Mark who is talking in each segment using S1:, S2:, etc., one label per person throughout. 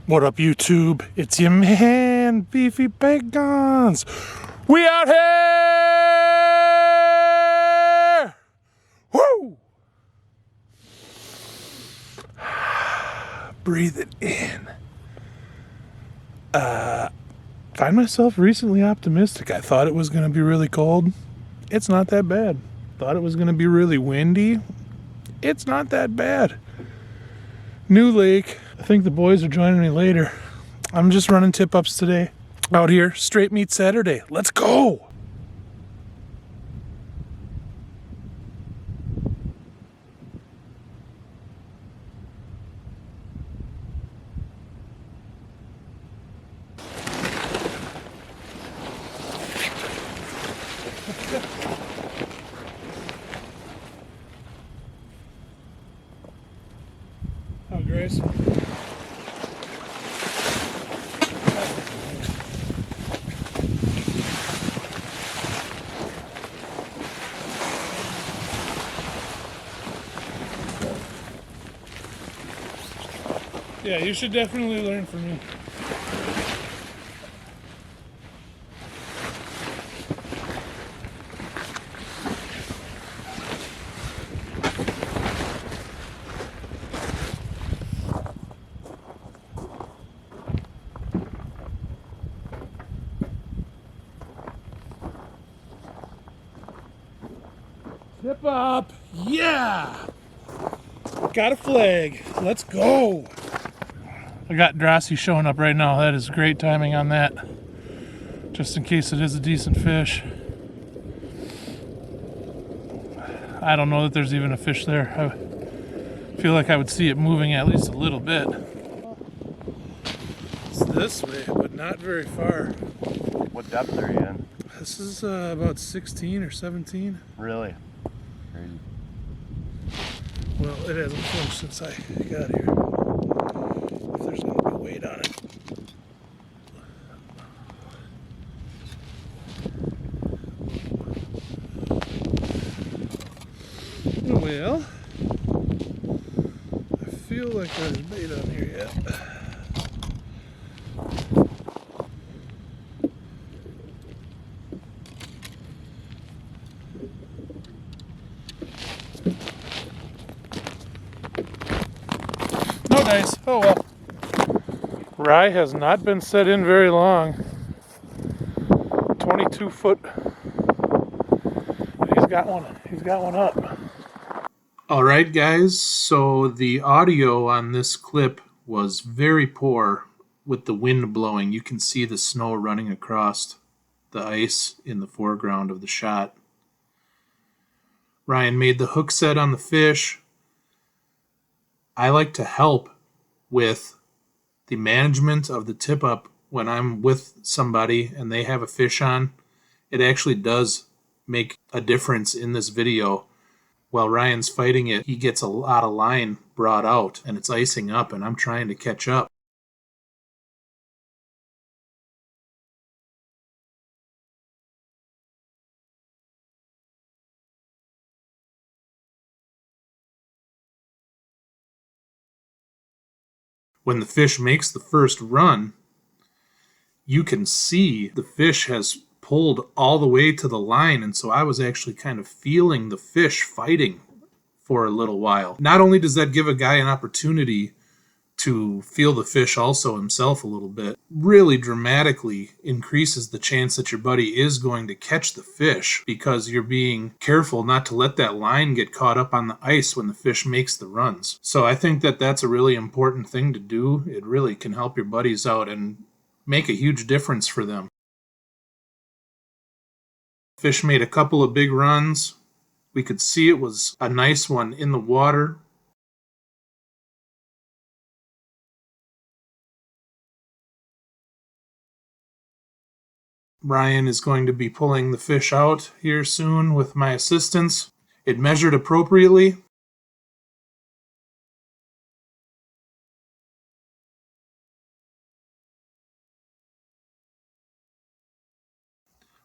S1: What up, YouTube? It's your man, Beefy Bacons. We out here! Woo! Breathe it in. Find myself recently optimistic. I thought it was going to be really cold. It's not that bad. Thought it was going to be really windy. It's not that bad. New lake. I think the boys are joining me later. I'm just running tip-ups today. Out here, straight meat Saturday. Let's go! Oh, Grace. Yeah, you should definitely learn from me. Tip up! Yeah! Got a flag. Let's go! I got Drosy showing up right now. That is great timing on that. Just in case it is a decent fish. I don't know that there's even a fish there. I feel like I would see it moving at least a little bit. It's this way, but not very far.
S2: What depth are you in?
S1: This is about 16 or 17.
S2: Really? Crazy.
S1: Well, it hasn't flinched since I got here. If there's going to be weight on it. Well, I feel like there's bait on here yet. No dice. Oh well. Rye has not been set in very long. 22 foot. He's got one up. Alright guys, so the audio on this clip was very poor with the wind blowing. You can see the snow running across the ice in the foreground of the shot. Ryan made the hook set on the fish. I like to help with the management of the tip-up when I'm with somebody and they have a fish on. It actually does make a difference in this video. While Ryan's fighting it, he gets a lot of line brought out and it's icing up and I'm trying to catch up. When the fish makes the first run, you can see the fish has pulled all the way to the line, and so I was actually kind of feeling the fish fighting for a little while. Not only does that give a guy an opportunity to feel the fish also himself a little bit, really dramatically increases the chance that your buddy is going to catch the fish because you're being careful not to let that line get caught up on the ice when the fish makes the runs. So I think that that's a really important thing to do. It really can help your buddies out and make a huge difference for them. Fish made a couple of big runs. We could see it was a nice one in the water. Ryan is going to be pulling the fish out here soon with my assistance. It measured appropriately.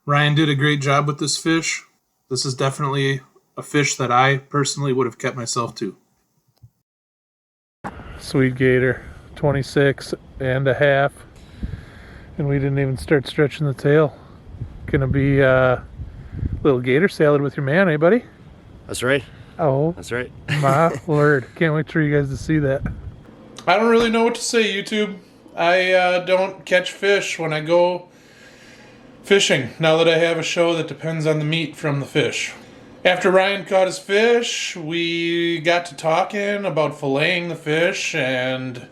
S1: Ryan did a great job with this fish. This is definitely a fish that I personally would have kept myself to. Sweet Gator, 26 and a half, and we didn't even start stretching the tail. Gonna be a little gator salad with your man, eh, buddy?
S2: That's right.
S1: Oh,
S2: That's right.
S1: my word. Can't wait for you guys to see that. I don't really know what to say, YouTube. I don't catch fish when I go fishing, now that I have a show that depends on the meat from the fish. After Ryan caught his fish, we got to talking about filleting the fish, and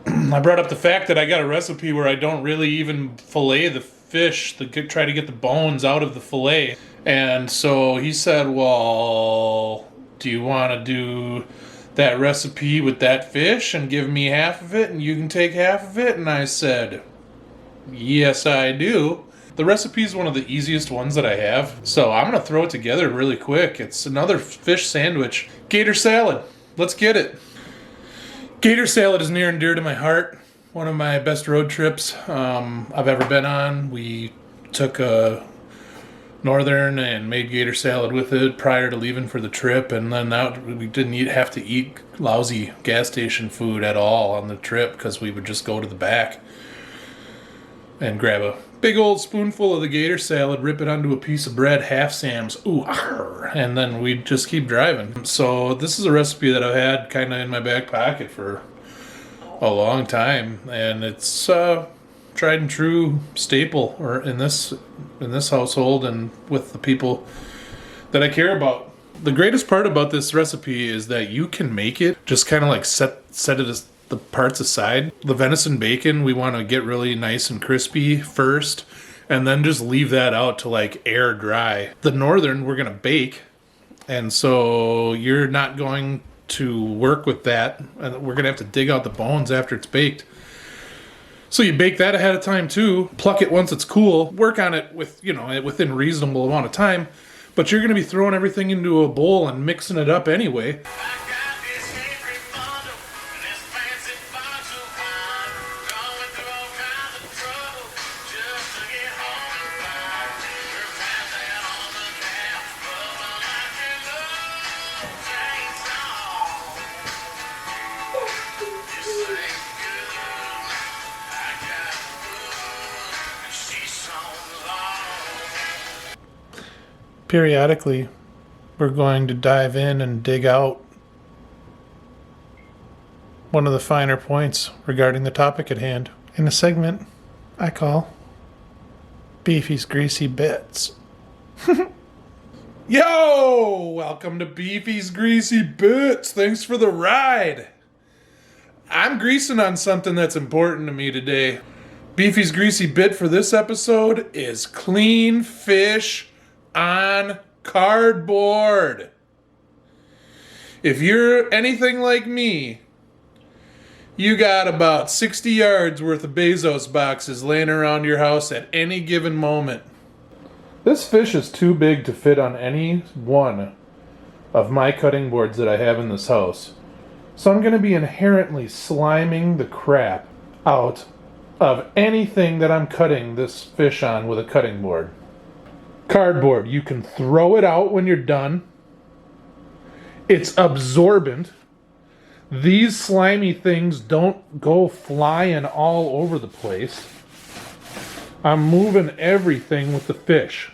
S1: I brought up the fact that I got a recipe where I don't really even fillet the fish, try to get the bones out of the fillet. And so he said, well, do you want to do that recipe with that fish and give me half of it and you can take half of it? And I said, yes, I do. The recipe is one of the easiest ones that I have, so I'm going to throw it together really quick. It's another fish sandwich. Gator salad. Let's get it. Gator salad is near and dear to my heart. One of my best road trips I've ever been on. We took a Northern and made gator salad with it prior to leaving for the trip, and then we didn't have to eat lousy gas station food at all on the trip because we would just go to the back and grab a big old spoonful of the gator salad, rip it onto a piece of bread, half Sam's, and then we'd just keep driving. So this is a recipe that I've had kind of in my back pocket for a long time, and it's tried and true staple or in this household and with the people that I care about. The greatest part about this recipe is that you can make it just kind of like set it as the parts aside. The venison bacon, we want to get really nice and crispy first, and then just leave that out to like air dry. The Northern, we're going to bake, and so you're not going to work with that, and we're going to have to dig out the bones after it's baked. So you bake that ahead of time too, pluck it once it's cool, work on it within reasonable amount of time, but you're going to be throwing everything into a bowl and mixing it up anyway. Periodically, we're going to dive in and dig out one of the finer points regarding the topic at hand in a segment I call Beefy's Greasy Bits. Yo! Welcome to Beefy's Greasy Bits. Thanks for the ride. I'm greasing on something that's important to me today. Beefy's Greasy Bit for this episode is clean fish on cardboard. If you're anything like me, you got about 60 yards worth of Bezos boxes laying around your house at any given moment. This fish is too big to fit on any one of my cutting boards that I have in this house. So I'm going to be inherently sliming the crap out of anything that I'm cutting this fish on with a cutting board. Cardboard, you can throw it out when you're done. It's absorbent. These slimy things don't go flying all over the place. I'm moving everything with the fish.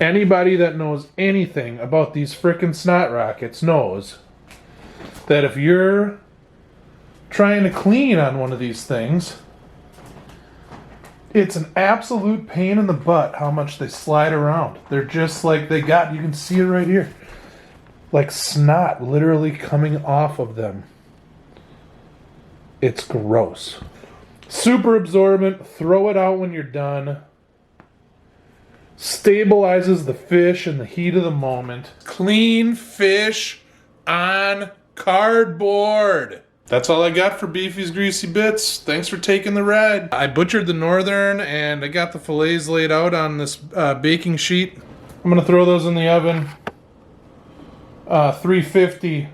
S1: Anybody that knows anything about these frickin' snot rockets knows that if you're trying to clean on one of these things, it's an absolute pain in the butt how much they slide around. They're just like you can see it right here. Like snot literally coming off of them. It's gross. Super absorbent. Throw it out when you're done. Stabilizes the fish in the heat of the moment. Clean fish on cardboard. That's all I got for Beefy's Greasy Bits. Thanks for taking the ride. I butchered the Northern and I got the fillets laid out on this baking sheet. I'm going to throw those in the oven. 350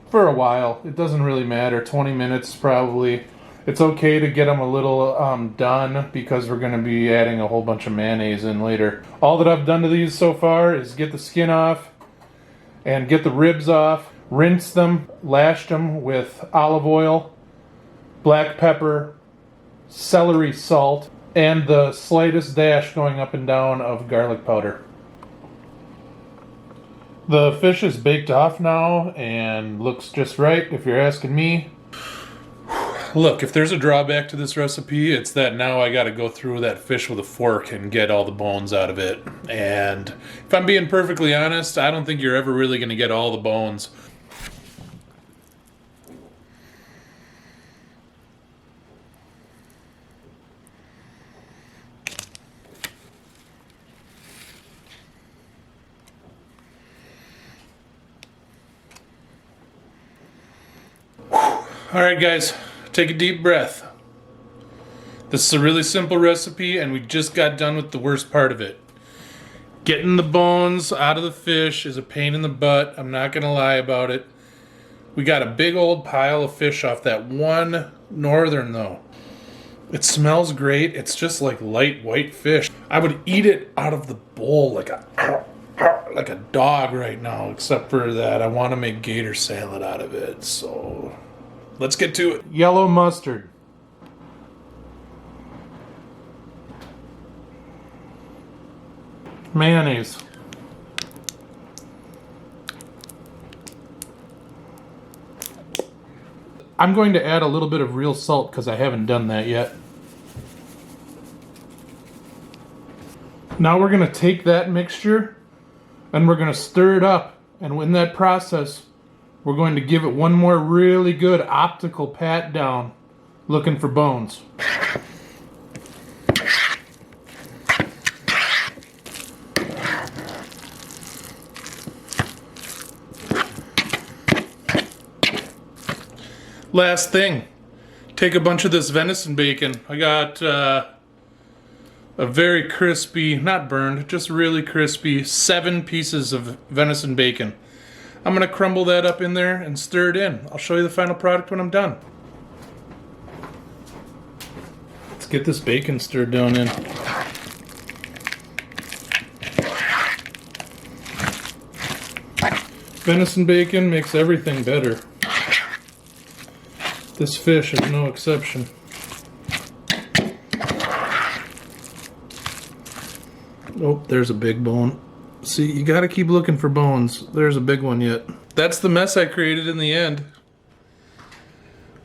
S1: for a while. It doesn't really matter. 20 minutes probably. It's okay to get them a little done because we're going to be adding a whole bunch of mayonnaise in later. All that I've done to these so far is get the skin off and get the ribs off. rinsed them, lashed them with olive oil, black pepper, celery salt, and the slightest dash going up and down of garlic powder. The fish is baked off now and looks just right, if you're asking me. Look, if there's a drawback to this recipe, it's that now I gotta go through that fish with a fork and get all the bones out of it. And if I'm being perfectly honest, I don't think you're ever really gonna get all the bones. All right, guys. Take a deep breath. This is a really simple recipe, and we just got done with the worst part of it. Getting the bones out of the fish is a pain in the butt. I'm not going to lie about it. We got a big old pile of fish off that one northern, though. It smells great. It's just like light white fish. I would eat it out of the bowl like a dog right now, except for that I want to make Gator salad out of it, so... let's get to it. Yellow mustard. Mayonnaise. I'm going to add a little bit of real salt because I haven't done that yet. Now we're going to take that mixture and we're going to stir it up. And in that process, we're going to give it one more really good optical pat down, looking for bones. Last thing, take a bunch of this venison bacon. I got a very crispy, not burned, just really crispy, 7 pieces of venison bacon. I'm going to crumble that up in there and stir it in. I'll show you the final product when I'm done. Let's get this bacon stirred down in. Venison bacon makes everything better. This fish is no exception. Oh, there's a big bone. See, you gotta keep looking for bones. There's a big one yet. That's the mess I created in the end.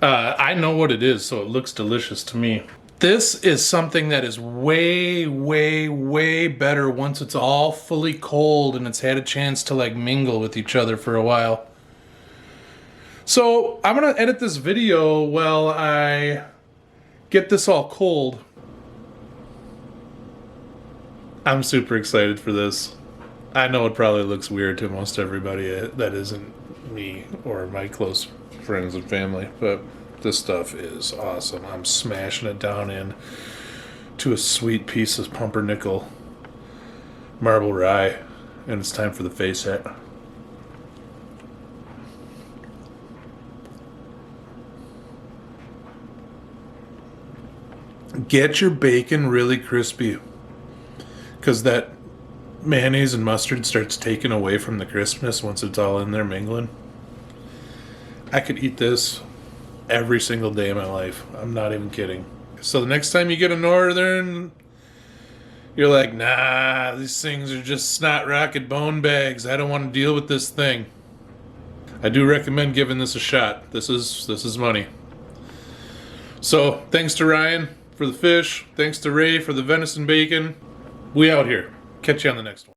S1: I know what it is, so it looks delicious to me. This is something that is way, way, way better once it's all fully cold and it's had a chance to like mingle with each other for a while. So I'm gonna edit this video while I get this all cold. I'm super excited for this. I know it probably looks weird to most everybody that isn't me or my close friends and family, but this stuff is awesome. I'm smashing it down in to a sweet piece of pumpernickel marble rye, and it's time for the face hat. Get your bacon really crispy, because that mayonnaise and mustard starts taking away from the crispness once it's all in there mingling. I could eat this every single day of my life. I'm not even kidding. So the next time you get a northern, you're like, nah, these things are just snot rocket bone bags. I don't want to deal with this thing. I do recommend giving this a shot. This is money. So thanks to Ryan for the fish. Thanks to Ray for the venison bacon. We out here. Catch you on the next one.